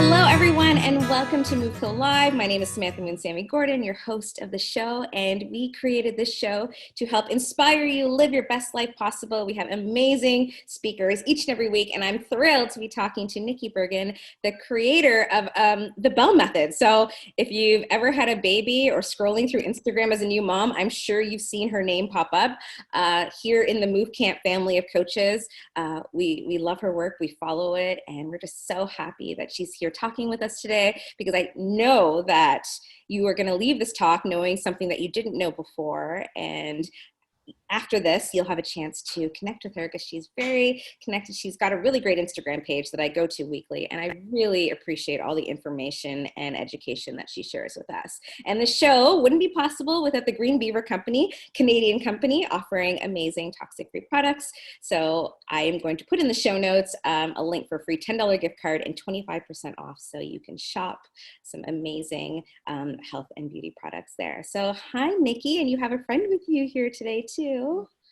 Hello, everyone, and welcome to MoveCo Live. My name is Samantha Moonsammy Gordon, your host of the show, and we created this show to help inspire you live your best life possible. We have amazing speakers each and every week, and I'm thrilled to be talking to Nikki Bergen, the creator of the Belle Method. So if you've ever had a baby or scrolling through Instagram as a new mom, I'm sure you've seen her name pop up. Here in the Move Camp family of coaches, we love her work, we follow it, and we're just so happy that she's here talking with us today, because I know that you are going to leave this talk knowing something that you didn't know before. And after this, you'll have a chance to connect with her because she's very connected. She's got a really great Instagram page that I go to weekly, and I really appreciate all the information and education that she shares with us. And the show wouldn't be possible without the Green Beaver Company, Canadian company offering amazing toxic-free products. So I am going to put in the show notes a link for a free $10 gift card and 25% off, so you can shop some amazing health and beauty products there. So hi, Nikki, and you have a friend with you here today too.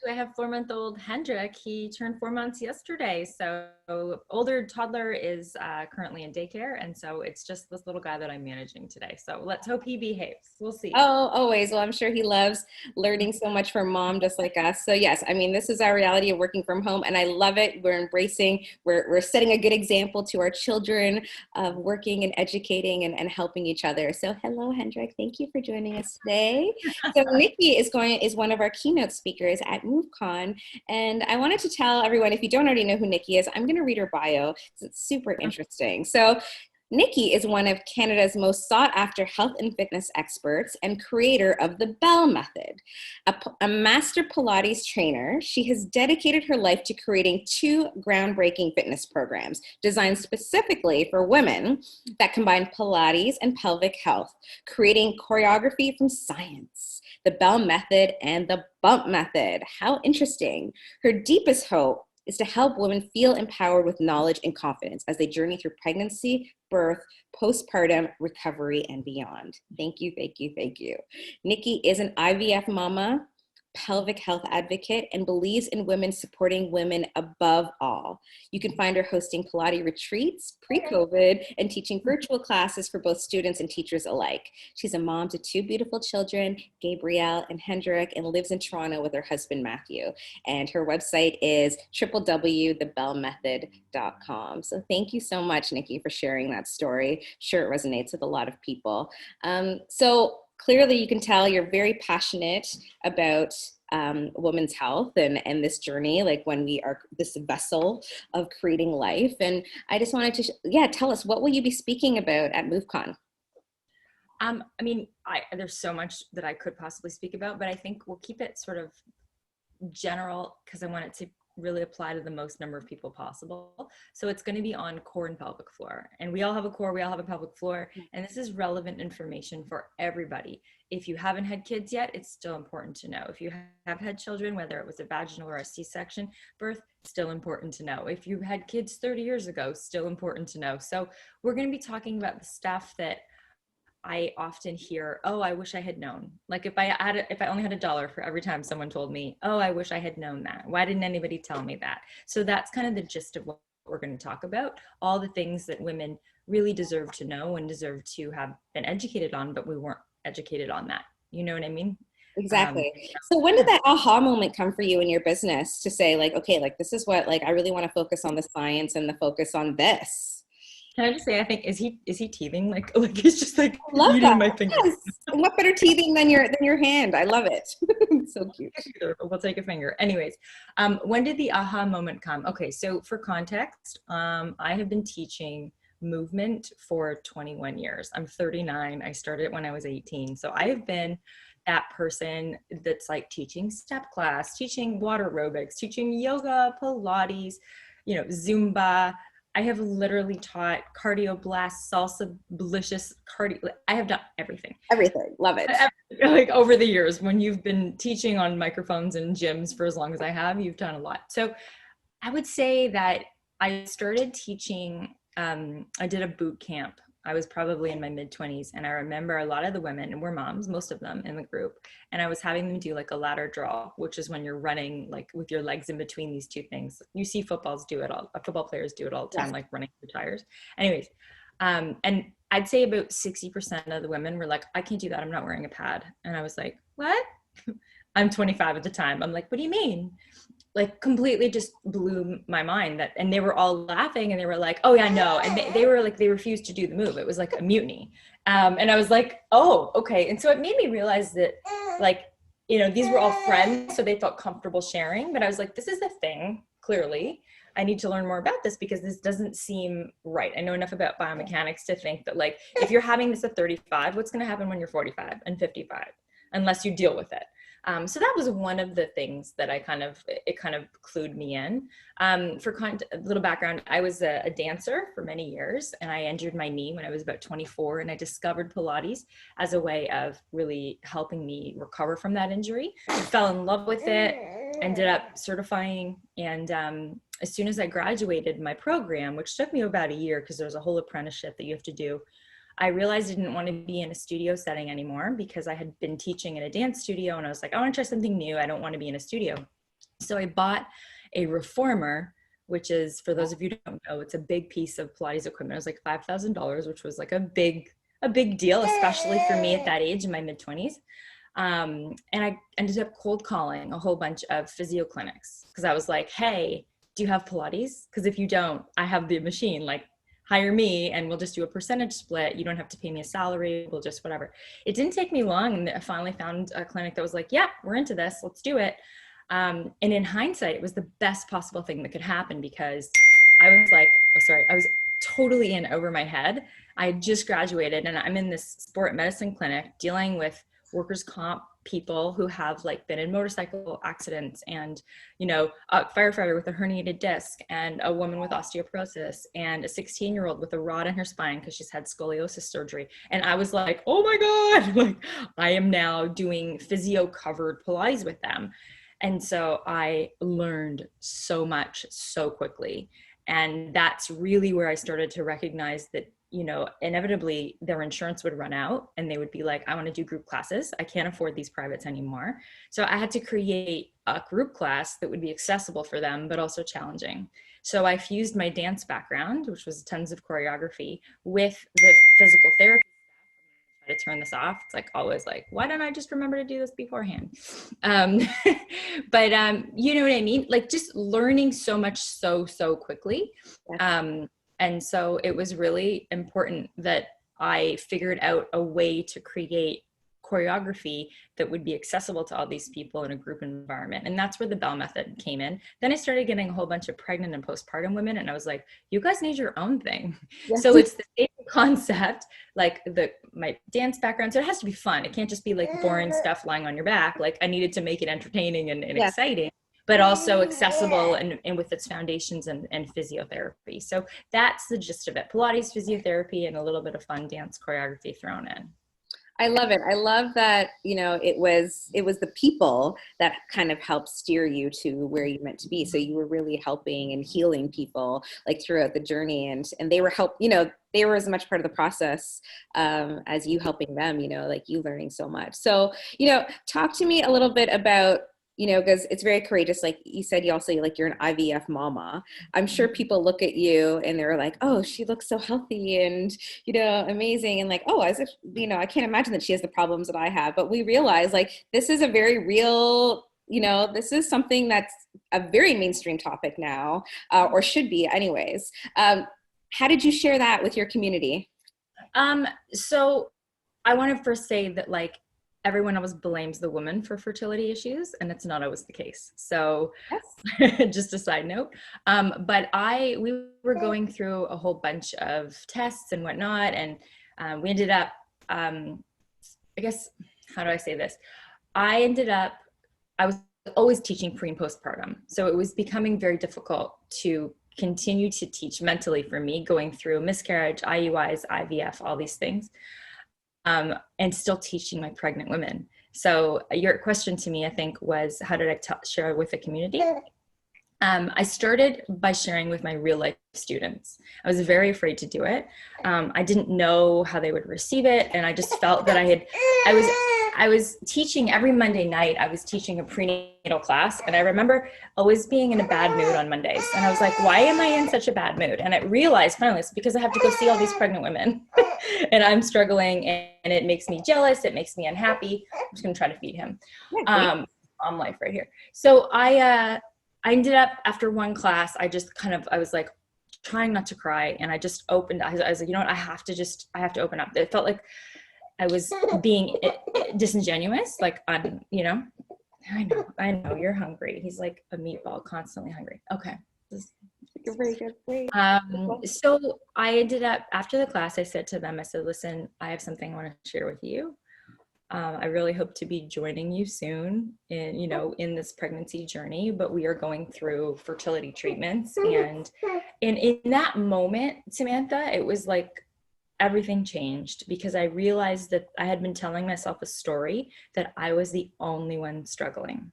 I have 4-month-old Hendrik. He turned 4 months yesterday. So older toddler is currently in daycare. And so it's just this little guy that I'm managing today. So let's hope he behaves. We'll see. Oh, always. Well, I'm sure he loves learning so much from mom, just like us. So yes, I mean, this is our reality of working from home, and I love it. We're embracing, we're setting a good example to our children of working and educating and helping each other. So hello, Hendrik. Thank you for joining us today. So Nikki is one of our keynote speakers at MoveCon. And I wanted to tell everyone, if you don't already know who Nikki is, I'm going to read her bio because it's super interesting. So Nikki is one of Canada's most sought after health and fitness experts and creator of the Belle Method. A Master Pilates trainer, she has dedicated her life to creating 2 groundbreaking fitness programs designed specifically for women that combine Pilates and pelvic health, creating choreography from science. The Belle Method and the Bump Method. How interesting. Her deepest hope is to help women feel empowered with knowledge and confidence as they journey through pregnancy, birth, postpartum, recovery, and beyond. Thank you, thank you, thank you. Nikki is an IVF mama, pelvic health advocate, and believes in women supporting women above all. You can find her hosting Pilates retreats pre-COVID and teaching virtual classes for both students and teachers alike. She's a mom to 2 beautiful children, Gabrielle and Hendrik, and lives in Toronto with her husband, Matthew. And her website is www.thebellemethod.com. So thank you so much, Nikki, for sharing that story. Sure, it resonates with a lot of people. So clearly you can tell you're very passionate about women's health and this journey, like when we are this vessel of creating life. And I just wanted to, tell us, what will you be speaking about at MoveCon? There's so much that I could possibly speak about, but I think we'll keep it sort of general because I want it to really apply to the most number of people possible. So it's going to be on core and pelvic floor. And we all have a core, we all have a pelvic floor. And this is relevant information for everybody. If you haven't had kids yet, it's still important to know. If you have had children, whether it was a vaginal or a C-section birth, still important to know. If you had kids 30 years ago, still important to know. So we're going to be talking about the stuff that I often hear, oh, I wish I had known. Like if I only had $1 for every time someone told me, oh, I wish I had known that. Why didn't anybody tell me that? So that's kind of the gist of what we're going to talk about. All the things that women really deserve to know and deserve to have been educated on, but we weren't educated on that. You know what I mean? Exactly. So when did that aha moment come for you in your business to say, like, okay, like this is what, like, I really want to focus on the science and the focus on this? Can I just say, I think, is he teething? Like he's just like eating my finger. Yes. And what better teething than your hand? I love it. So cute. We'll take a finger. Anyways, when did the aha moment come? Okay, so for context, I have been teaching movement for 21 years. I'm 39. I started when I was 18. So I have been that person that's like teaching step class, teaching water aerobics, teaching yoga, Pilates, Zumba. I have literally taught cardio blast, salsa, delicious cardio. I have done everything. Everything. Love it. Like over the years, when you've been teaching on microphones and gyms for as long as I have, you've done a lot. So I would say that I started teaching, I did a boot camp. I was probably in my mid-20s, and I remember a lot of the women were moms, most of them in the group, and I was having them do like a ladder draw, which is when you're running like with your legs in between these two things. You see football players do it all the time, like running through tires. Anyways, And I'd say about 60% of the women were like, I can't do that. I'm not wearing a pad. And I was like, what? I'm 25 at the time. I'm like, what do you mean? Like completely just blew my mind that, and they were all laughing and they were like, oh yeah, no. And they were like, they refused to do the move. It was like a mutiny. And I was like, oh, okay. And so it made me realize that like, you know, these were all friends, so they felt comfortable sharing, but I was like, this is a thing, clearly. I need to learn more about this because this doesn't seem right. I know enough about biomechanics to think that like, if you're having this at 35, what's going to happen when you're 45 and 55, unless you deal with it? So that was one of the things that it kind of clued me in. For a little background, I was a dancer for many years, and I injured my knee when I was about 24, and I discovered Pilates as a way of really helping me recover from that injury. I fell in love with it, ended up certifying, and as soon as I graduated my program, which took me about a year because there's a whole apprenticeship that you have to do, I realized I didn't want to be in a studio setting anymore because I had been teaching in a dance studio, and I was like, I want to try something new. I don't want to be in a studio. So I bought a reformer, which is, for those of you who don't know, it's a big piece of Pilates equipment. It was like $5,000, which was like a big deal, especially for me at that age in my mid-20s. And I ended up cold calling a whole bunch of physio clinics because I was like, hey, do you have Pilates? Because if you don't, I have the machine. Like, hire me and we'll just do a percentage split. You don't have to pay me a salary. We'll just whatever. It didn't take me long. And I finally found a clinic that was like, yeah, we're into this. Let's do it. And in hindsight, it was the best possible thing that could happen because I was like, I was totally in over my head. I had just graduated and I'm in this sport medicine clinic dealing with workers' comp people who have like been in motorcycle accidents, and you know, a firefighter with a herniated disc, and a woman with osteoporosis, and a 16-year-old with a rod in her spine because she's had scoliosis surgery. And I was like, oh my god, like I am now doing physio covered Pilates with them. And so I learned so much so quickly, and that's really where I started to recognize that, you know, inevitably their insurance would run out and they would be like, I want to do group classes. I can't afford these privates anymore. So I had to create a group class that would be accessible for them, but also challenging. So I fused my dance background, which was tons of choreography, with the physical therapy. To turn this off. It's like always like, why don't I just remember to do this beforehand? But you know what I mean? Like just learning so much so quickly. And so it was really important that I figured out a way to create choreography that would be accessible to all these people in a group environment. And that's where the Belle Method came in. Then I started getting a whole bunch of pregnant and postpartum women, and I was like, you guys need your own thing. Yes. So it's the same concept, like my dance background. So it has to be fun. It can't just be like boring stuff lying on your back. Like I needed to make it entertaining and yes. exciting, but also accessible and with its foundations and physiotherapy. So that's the gist of it. Pilates, physiotherapy, and a little bit of fun dance choreography thrown in. I love it. I love that, you know, it was the people that kind of helped steer you to where you meant to be. So you were really helping and healing people like throughout the journey, and they were they were as much part of the process as you helping them, you know, like you learning so much. So, you know, talk to me a little bit about, you know, because it's very courageous. Like you said, you also, like, you're an IVF mama. I'm sure people look at you and they're like, oh, she looks so healthy and, you know, amazing. And like, oh, as if, you know, I can't imagine that she has the problems that I have. But we realize like, this is a very real, you know, this is something that's a very mainstream topic now, or should be anyways. How did you share that with your community? So I want to first say that like, everyone always blames the woman for fertility issues, and it's not always the case. So yes. Just a side note. But we were going through a whole bunch of tests and whatnot. And we ended up, I guess, how do I say this? I was always teaching pre and postpartum. So it was becoming very difficult to continue to teach mentally for me, going through miscarriage, IUIs, IVF, all these things. And still teaching my pregnant women. So your question to me, I think, was how did I share with the community? I started by sharing with my real life students. I was very afraid to do it. I didn't know how they would receive it. And I just felt that I was teaching every Monday night. I was teaching a prenatal class. And I remember always being in a bad mood on Mondays. And I was like, why am I in such a bad mood? And I realized finally it's because I have to go see all these pregnant women and I'm struggling, and it makes me jealous. It makes me unhappy. I'm just going to try to feed him. On life right here. So I ended up, after one class, I was like trying not to cry. And I just opened, I was like, you know what, I have to open up. It felt like I was being disingenuous. Like, you know, I know you're hungry. He's like a meatball, constantly hungry. Okay. You're very good. Wait. So I ended up, after the class, I said to them, I said, listen, I have something I want to share with you. I really hope to be joining you soon in this pregnancy journey, but we are going through fertility treatments. And in that moment, Samantha, it was like everything changed, because I realized that I had been telling myself a story that I was the only one struggling.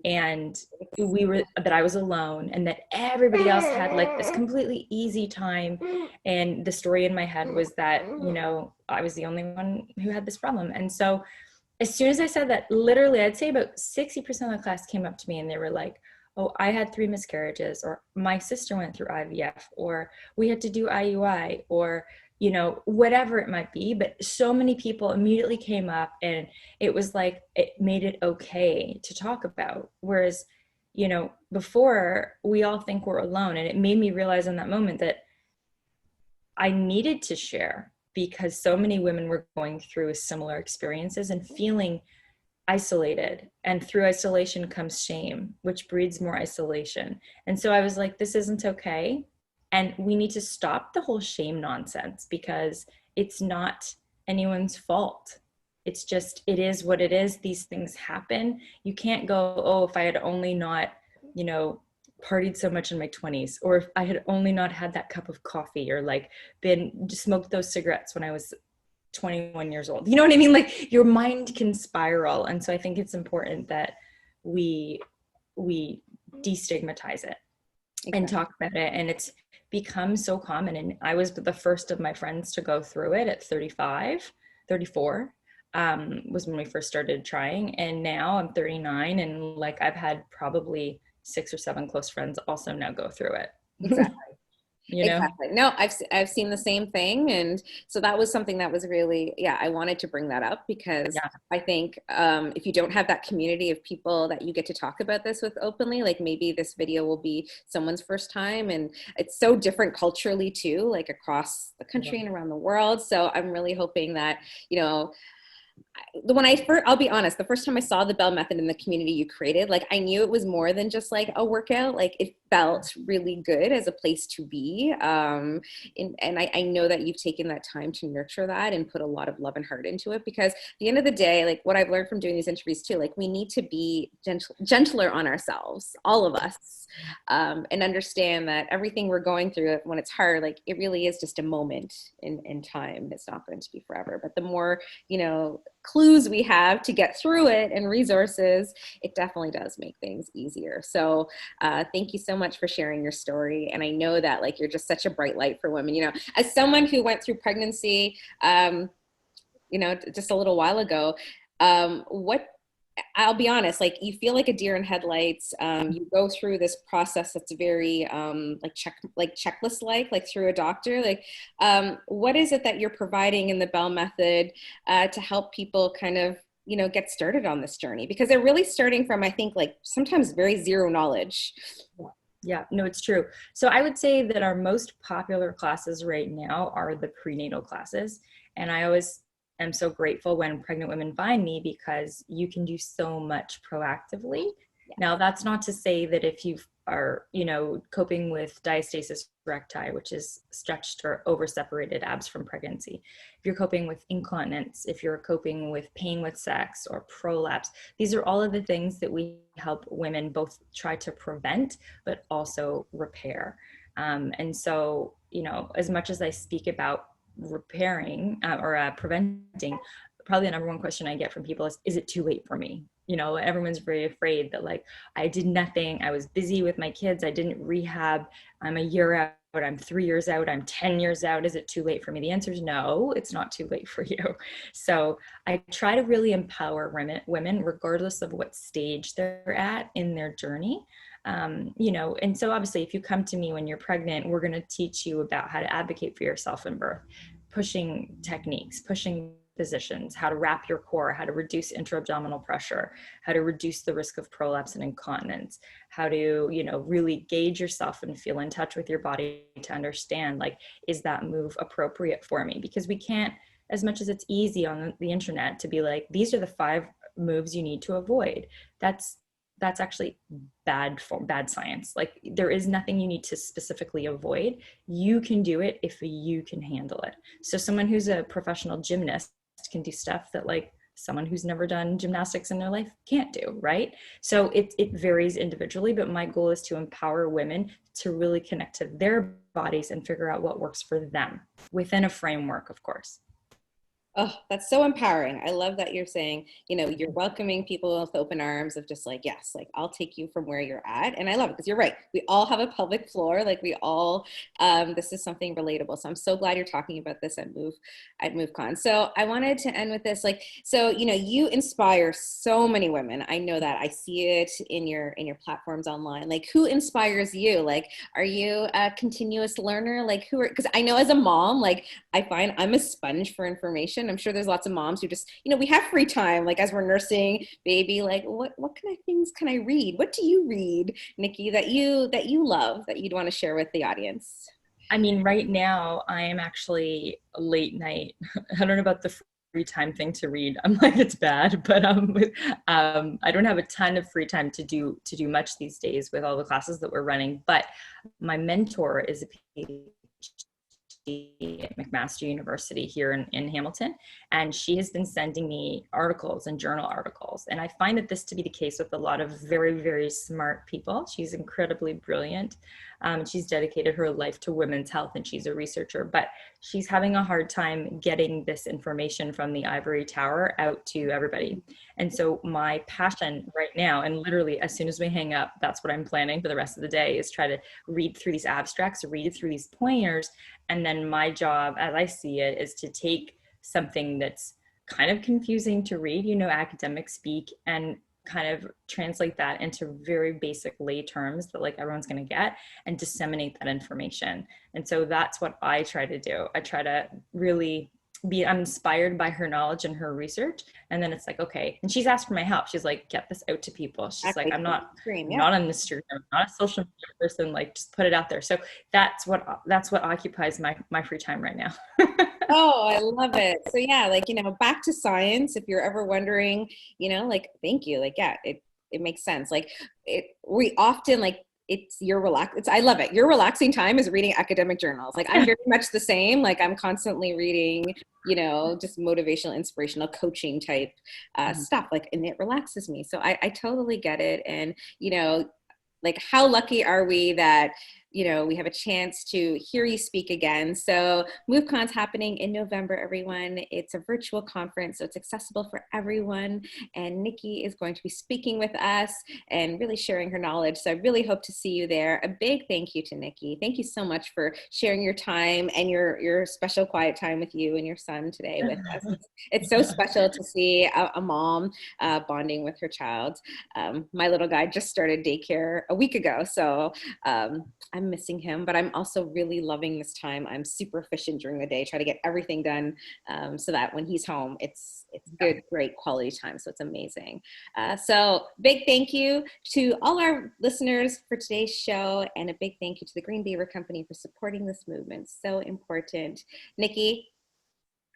And that I was alone, and that everybody else had like this completely easy time. And the story in my head was that, I was the only one who had this problem. And so as soon as I said that, literally, I'd say about 60% of the class came up to me and they were like, oh, I had 3 miscarriages, or my sister went through IVF, or we had to do IUI, or whatever it might be. But so many people immediately came up, and it was like, it made it okay to talk about. Whereas, before, we all think we're alone. And it made me realize in that moment that I needed to share, because so many women were going through similar experiences and feeling isolated. And through isolation comes shame, which breeds more isolation. And so I was like, this isn't okay. And we need to stop the whole shame nonsense, because it's not anyone's fault. It's just, it is what it is. These things happen. You can't go, oh, if I had only not, partied so much in my 20s, or if I had only not had that cup of coffee, or like smoked those cigarettes when I was 21 years old. You know what I mean? Like, your mind can spiral. And so I think it's important that we destigmatize it and talk about it. And it's become so common. And I was the first of my friends to go through it at 34 was when we first started trying. And now I'm 39, and like, I've had probably 6 or 7 close friends also now go through it. Exactly. Exactly. No, I've seen the same thing. And so that was something that was really, I wanted to bring that up, because I think if you don't have that community of people that you get to talk about this with openly, like, maybe this video will be someone's first time. And it's so different culturally too, like across the country and around the world. So I'm really hoping that, I'll be honest, the first time I saw the Belle Method in the community you created, like, I knew it was more than just like a workout. Like, it felt really good as a place to be. And I know that you've taken that time to nurture that and put a lot of love and heart into it, because at the end of the day, like, what I've learned from doing these interviews too, like, we need to be gentler on ourselves, all of us, and understand that everything we're going through, when it's hard, like, it really is just a moment in time. It's not going to be forever. But the more, clues we have to get through it and resources, it definitely does make things easier. So thank you so much for sharing your story. And I know that, like, you're just such a bright light for women. As someone who went through pregnancy, just a little while ago, I'll be honest, like, you feel like a deer in headlights. You go through this process that's very checklist like through a doctor. Like, what is it that you're providing in the Belle Method to help people kind of, get started on this journey? Because they're really starting from, I think, like, sometimes very zero knowledge. Yeah, no, it's true. So I would say that our most popular classes right now are the prenatal classes. And I always am so grateful when pregnant women find me, because you can do so much proactively. Now, that's not to say that if you are, coping with diastasis recti, which is stretched or over separated abs from pregnancy, if you're coping with incontinence, if you're coping with pain with sex or prolapse, these are all of the things that we help women both try to prevent, but also repair. And so, as much as I speak about repairing or preventing, probably the number one question I get from people is it too late for me? you know, everyone's very afraid that like I did nothing. I was busy with my kids. I didn't rehab. I'm a year out. I'm 3 years out. I'm 10 years out. Is it too late for me? The answer is no, it's not too late for you. So I try to really empower women regardless of what stage they're at in their journey. You know, and so obviously if you come to me when you're pregnant, we're going to teach you about how to advocate for yourself in birth, pushing techniques, pushing positions, how to wrap your core, how to reduce intra-abdominal pressure, how to reduce the risk of prolapse and incontinence, how to, you know, really gauge yourself and feel in touch with your body to understand, like, is that move appropriate for me? Because we can't, as much as it's easy on the internet to be like, these are the 5 moves you need to avoid. That's actually bad science. Like, there is nothing you need to specifically avoid. You can do it if you can handle it. So someone who's a professional gymnast can do stuff that like someone who's never done gymnastics in their life can't do, right? So it varies individually, but my goal is to empower women to really connect to their bodies and figure out what works for them within a framework, of course. Oh, that's so empowering. I love that you're saying, you know, you're welcoming people with open arms of just like, yes, like I'll take you from where you're at. And I love it because you're right. We all have a pelvic floor. Like we all, this is something relatable. So I'm so glad you're talking about this at MoveCon. So I wanted to end with this, like, so, you know, you inspire so many women. I know that. I see it in your platforms online. Like, who inspires you? Like, are you a continuous learner? Like, because I know as a mom, like I find I'm a sponge for information. I'm sure there's lots of moms who just, you know, we have free time, like as we're nursing baby, like what kind of things can I read? What do you read, Nikki, that you love, that you'd want to share with the audience? I mean, right now I am actually a late night. I don't know about the free time thing to read. I'm like, it's bad, but I don't have a ton of free time to do much these days with all the classes that we're running. But my mentor is a PhD at McMaster University here in Hamilton, and she has been sending me articles and journal articles. And I find that this to be the case with a lot of very, very smart people. She's incredibly brilliant. She's dedicated her life to women's health, and she's a researcher, but she's having a hard time getting this information from the ivory tower out to everybody. And so my passion right now, and literally as soon as we hang up, that's what I'm planning for the rest of the day, is try to read through these abstracts, read through these pointers. And then my job, as I see it, is to take something that's kind of confusing to read, you know, academic speak, and kind of translate that into very basic lay terms that like everyone's going to get, and disseminate that information. And so that's what I try to do. I try to really I'm inspired by her knowledge and her research. And then it's like, okay. And she's asked for my help. She's like, get this out to people. She's Exactly. like, I'm not Yeah. not on the street. I'm not a social media person. Like, just put it out there. So that's what occupies my free time right now. Oh, I love it. So yeah, like, you know, back to science, if you're ever wondering, you know, like, thank you. Like, yeah, it makes sense. Like we often like, I love it. Your relaxing time is reading academic journals. Like I'm very much the same. Like I'm constantly reading, you know, just motivational, inspirational coaching type stuff. Like, and it relaxes me. So I totally get it. And, you know, like how lucky are we that, you know, we have a chance to hear you speak again. So MoveCon's happening in November, everyone. It's a virtual conference, so it's accessible for everyone. And Nikki is going to be speaking with us and really sharing her knowledge. So I really hope to see you there. A big thank you to Nikki. Thank you so much for sharing your time and your special quiet time with you and your son today with us. It's so special to see a mom bonding with her child. My little guy just started daycare a week ago, so I'm missing him, but I'm also really loving this time. I'm super efficient during the day, try to get everything done so that when he's home, it's good, great quality time. So it's amazing. So big thank you to all our listeners for today's show, and a big thank you to the Green Beaver Company for supporting this movement. So important. Nikki,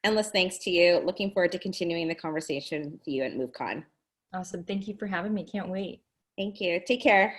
endless thanks to you. Looking forward to continuing the conversation with you at MoveCon. Awesome. Thank you for having me. Can't wait. Thank you. Take care.